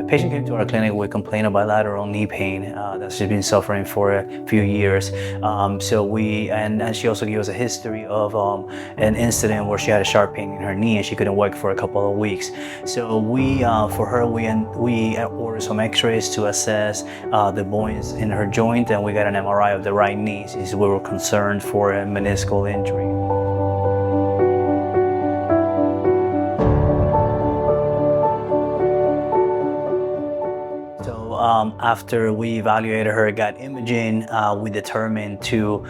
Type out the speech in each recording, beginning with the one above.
patient came to our clinic with complaint of bilateral knee pain that she's been suffering for a few years. And she also gave us a history of an incident where she had a sharp pain in her knee and she couldn't walk for a couple of weeks. So we ordered some X-rays to assess the bones in her joint, and we got an MRI of the right knee since we were concerned for a meniscal injury. After we evaluated her, got imaging, we determined to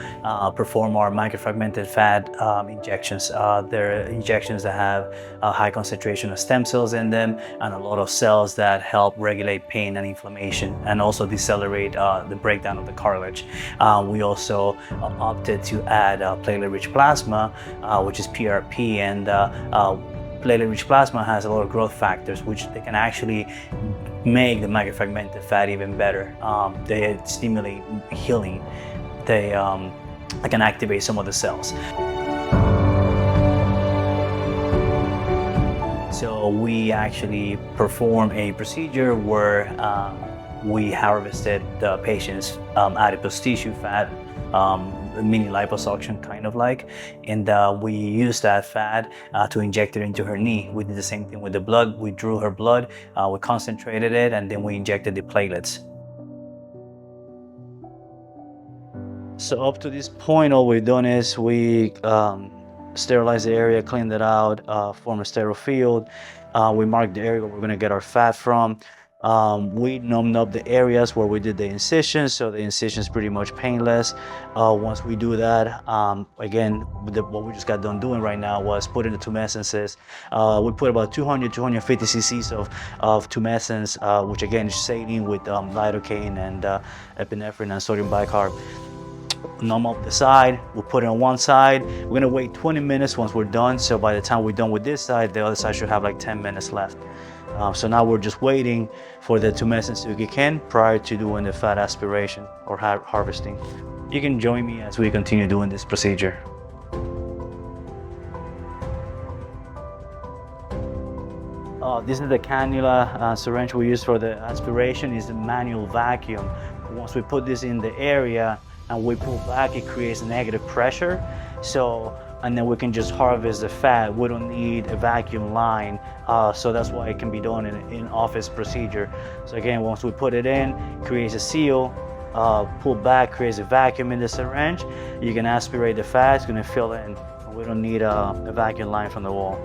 perform our microfragmented fat injections. They're injections that have a high concentration of stem cells in them and a lot of cells that help regulate pain and inflammation and also decelerate the breakdown of the cartilage. We also opted to add platelet-rich plasma, which is PRP, and platelet-rich plasma has a lot of growth factors which they can actually make the microfragmented fat even better. They stimulate healing. They can activate some of the cells. So we actually perform a procedure where we harvested the patient's adipose tissue fat, mini liposuction kind of like, and we used that fat to inject it into her knee. We did the same thing with the blood. We drew her blood, we concentrated it, and then we injected the platelets. So up to this point, all we've done is we sterilized the area, cleaned it out, formed a sterile field. We marked the area where we're gonna get our fat from. We numbed up the areas where we did the incisions, so the incision is pretty much painless. Once we do that, again, what we just got done doing right now was put in the tumescences. We put about 200-250 cc's of tumescence, which again is saline with lidocaine and epinephrine and sodium bicarb. Numb up the side, we'll put it on one side. We're gonna wait 20 minutes once we're done, so by the time we're done with this side, the other side should have like 10 minutes left. So now we're just waiting for the tumescence to kick in prior to doing the fat aspiration or harvesting. You can join me as we continue doing this procedure. This is the cannula syringe we use for the aspiration. Is the manual vacuum. Once we put this in the area and we pull back, it creates negative pressure. And then we can just harvest the fat. We don't need a vacuum line, so that's why it can be done in office procedure. So again, once we put it in, creates a seal, pull back, creates a vacuum in the syringe. You can aspirate the fat, it's gonna fill in. We don't need a vacuum line from the wall.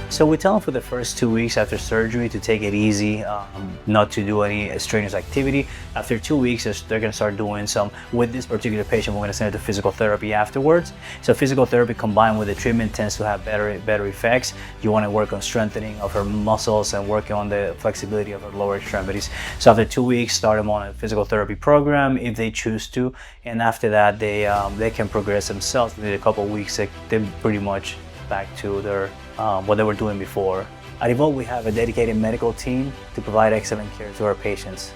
So we tell them for the first 2 weeks after surgery to take it easy, not to do any strenuous activity. After 2 weeks, they're going to start doing some. With this particular patient, we're going to send her to physical therapy afterwards. So physical therapy combined with the treatment tends to have better effects. You want to work on strengthening of her muscles and working on the flexibility of her lower extremities. So after 2 weeks, start them on a physical therapy program if they choose to, and after that, they can progress themselves. Within a couple of weeks, they're pretty much back to their what they were doing before. At Evoke, we have a dedicated medical team to provide excellent care to our patients.